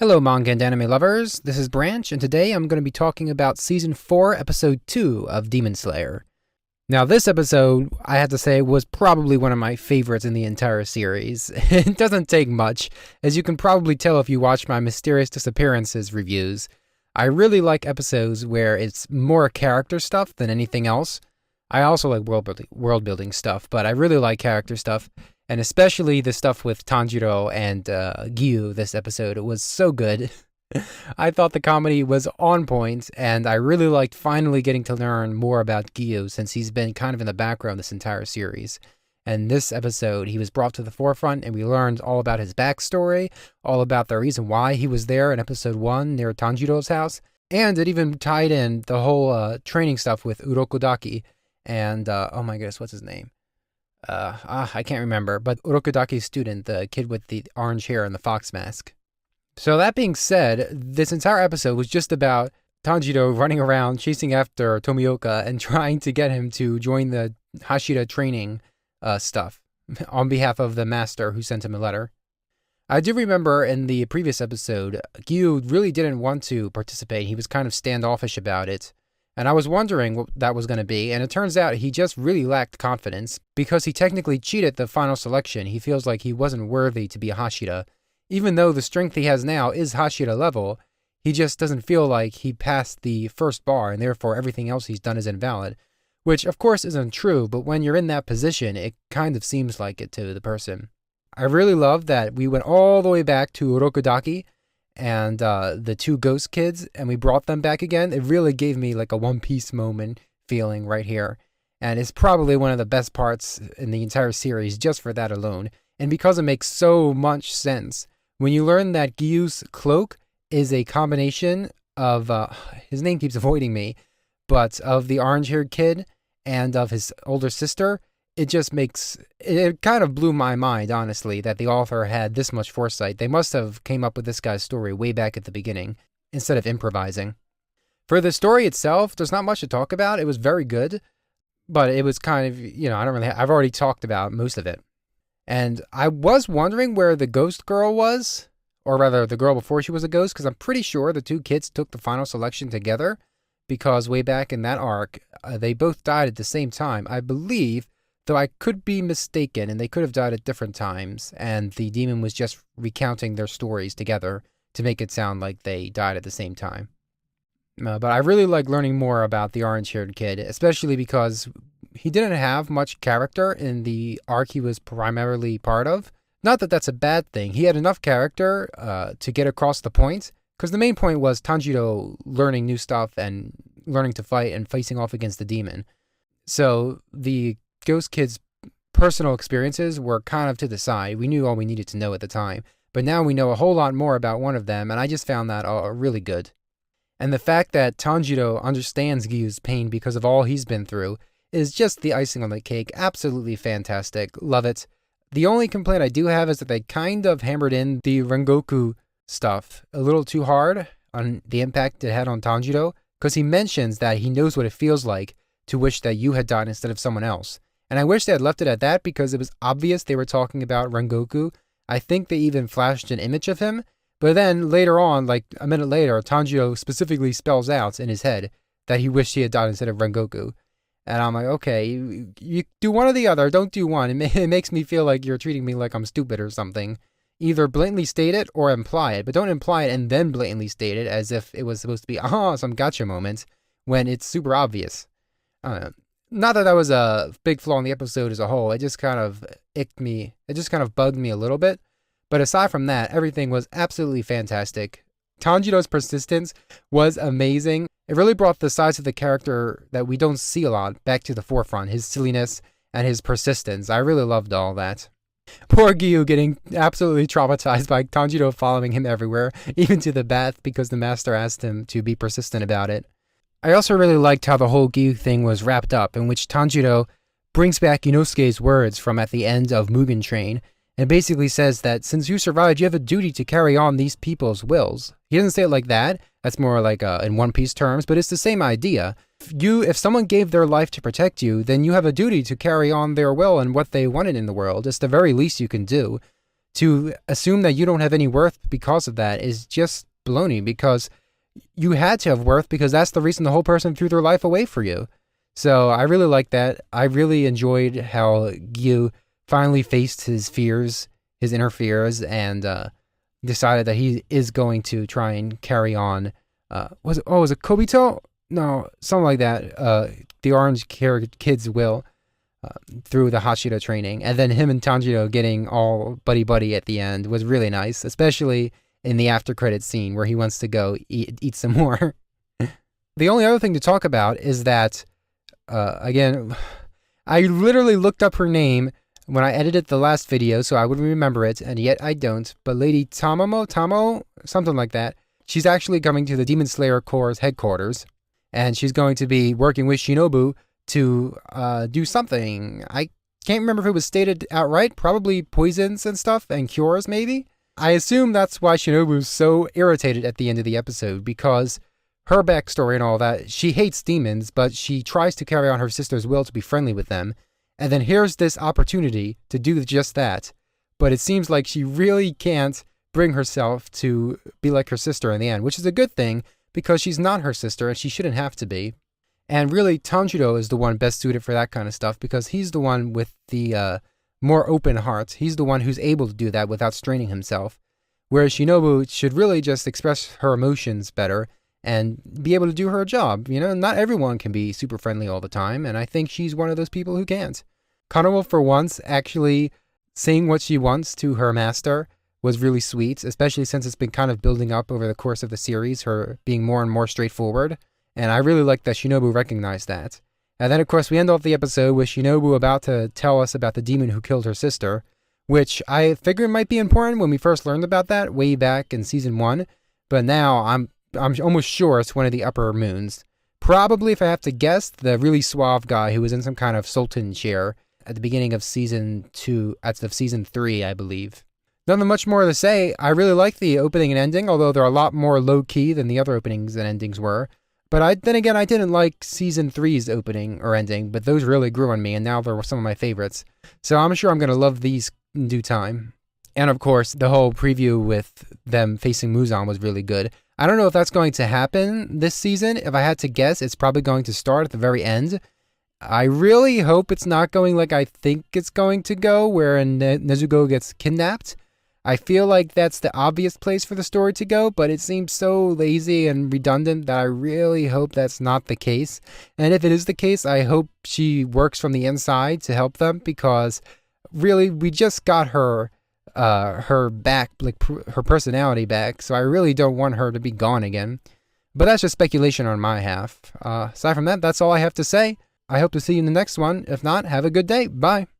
Hello, manga and anime lovers. This is Branch, and today I'm going to be talking about Season 4, Episode 2 of Demon Slayer. Now, this episode, I have to say, was probably one of my favorites in the entire series. It doesn't take much, as you can probably tell if you watch my Mysterious Disappearances reviews. I really like episodes where it's more character stuff than anything else. I also like world-building stuff, but I really like character stuff. And especially the stuff with Tanjiro and Gyu this episode. It was so good. I thought the comedy was on point, and I really liked finally getting to learn more about Gyu since he's been kind of in the background this entire series. And this episode, he was brought to the forefront, and we learned all about his backstory, all about the reason why he was there in episode 1 near Tanjiro's house, and it even tied in the whole training stuff with Urokodaki and, oh my goodness, what's his name? I can't remember, but Urokodaki's student, the kid with the orange hair and the fox mask. So that being said, this entire episode was just about Tanjiro running around chasing after Tomioka and trying to get him to join the Hashira training stuff on behalf of the master who sent him a letter. I do remember in the previous episode, Gyu really didn't want to participate. He was kind of standoffish about it. And I was wondering what that was going to be, and it turns out he just really lacked confidence because he technically cheated the final selection. He feels like he wasn't worthy to be a Hashira. Even though the strength he has now is Hashira level, he just doesn't feel like he passed the first bar, and therefore everything else he's done is invalid. Which, of course, isn't true, but when you're in that position, it kind of seems like it to the person. I really love that we went all the way back to Urokodaki and the two ghost kids, and we brought them back again. It really gave me like a One Piece moment feeling right here. And it's probably one of the best parts in the entire series just for that alone. And because it makes so much sense. When you learn that Gyu's cloak is a combination of, his name keeps avoiding me, but of the orange-haired kid and of his older sister, it kind of blew my mind, honestly, that the author had this much foresight. They must have came up with this guy's story way back at the beginning, instead of improvising. For the story itself, there's not much to talk about. It was very good, but it was kind of, I've already talked about most of it. And I was wondering where the ghost girl was, or rather the girl before she was a ghost, because I'm pretty sure the two kids took the final selection together, because way back in that arc, they both died at the same time, I believe. Though I could be mistaken, and they could have died at different times, and the demon was just recounting their stories together to make it sound like they died at the same time. But I really like learning more about the orange-haired kid, especially because he didn't have much character in the arc he was primarily part of. Not that that's a bad thing. He had enough character to get across the point, because the main point was Tanjiro learning new stuff and learning to fight and facing off against the demon. So the Ghost Kid's personal experiences were kind of to the side. We knew all we needed to know at the time, but now we know a whole lot more about one of them, and I just found that really good. And the fact that Tanjiro understands Gyu's pain because of all he's been through is just the icing on the cake. Absolutely fantastic. Love it. The only complaint I do have is that they kind of hammered in the Rengoku stuff a little too hard on the impact it had on Tanjiro, because he mentions that he knows what it feels like to wish that you had died instead of someone else. And I wish they had left it at that because it was obvious they were talking about Rengoku. I think they even flashed an image of him. But then later on, like a minute later, Tanjiro specifically spells out in his head that he wished he had died instead of Rengoku. And I'm like, okay, you do one or the other. Don't do one. It makes me feel like you're treating me like I'm stupid or something. Either blatantly state it or imply it. But don't imply it and then blatantly state it as if it was supposed to be, some gotcha moment when it's super obvious. I don't know. Not that was a big flaw in the episode as a whole. It just kind of icked me. It just kind of bugged me a little bit. But aside from that, everything was absolutely fantastic. Tanjiro's persistence was amazing. It really brought the sides of the character that we don't see a lot back to the forefront. His silliness and his persistence. I really loved all that. Poor Gyu getting absolutely traumatized by Tanjiro following him everywhere, even to the bath because the master asked him to be persistent about it. I also really liked how the whole Gyu thing was wrapped up, in which Tanjiro brings back Inosuke's words from at the end of Mugen Train, and basically says that since you survived, you have a duty to carry on these people's wills. He doesn't say it like that. That's more like in One Piece terms, but it's the same idea. If someone gave their life to protect you, then you have a duty to carry on their will and what they wanted in the world. It's the very least you can do. to assume that you don't have any worth because of that is just baloney, because you had to have worth, because that's the reason the whole person threw their life away for you. So I really like that. I really enjoyed how Gyu finally faced his fears, his inner fears, and decided that he is going to try and carry on. Was it Kobito? No, something like that. The orange-haired kids will through the Hashira training. And then him and Tanjiro getting all buddy-buddy at the end was really nice, especially in the after-credits scene where he wants to go eat some more. The only other thing to talk about is that, again, I literally looked up her name when I edited the last video so I would remember it, and yet I don't. But Lady Tamo, something like that, she's actually coming to the Demon Slayer Corps' headquarters, and she's going to be working with Shinobu to do something. I can't remember if it was stated outright, probably poisons and stuff, and cures maybe? I assume that's why Shinobu's so irritated at the end of the episode, because her backstory and all that, she hates demons, but she tries to carry on her sister's will to be friendly with them, and then here's this opportunity to do just that, but it seems like she really can't bring herself to be like her sister in the end, which is a good thing, because she's not her sister, and she shouldn't have to be. And really, Tanjiro is the one best suited for that kind of stuff, because he's the one with the more open heart. He's the one who's able to do that without straining himself. Whereas Shinobu should really just express her emotions better and be able to do her job. You know, not everyone can be super friendly all the time, and I think she's one of those people who can't. Kanowo, for once, actually saying what she wants to her master was really sweet, especially since it's been kind of building up over the course of the series, her being more and more straightforward. And I really like that Shinobu recognized that. And then, of course, we end off the episode with Shinobu about to tell us about the demon who killed her sister, which I figured might be important when we first learned about that way back in Season 1. But now I'm almost sure it's one of the upper moons. Probably, if I have to guess, the really suave guy who was in some kind of sultan chair at the beginning of Season 2, of Season 3, I believe. Nothing much more to say. I really like the opening and ending, although they're a lot more low-key than the other openings and endings were. But then again, I didn't like Season 3's opening or ending, but those really grew on me, and now they're some of my favorites. So I'm sure I'm going to love these in due time. And of course, the whole preview with them facing Muzan was really good. I don't know if that's going to happen this season. If I had to guess, it's probably going to start at the very end. I really hope it's not going like I think it's going to go, where Nezuko gets kidnapped. I feel like that's the obvious place for the story to go, but it seems so lazy and redundant that I really hope that's not the case. And if it is the case, I hope she works from the inside to help them, because really, we just got her back, like her personality back, so I really don't want her to be gone again. But that's just speculation on my half. Aside from that, that's all I have to say. I hope to see you in the next one. If not, have a good day. Bye.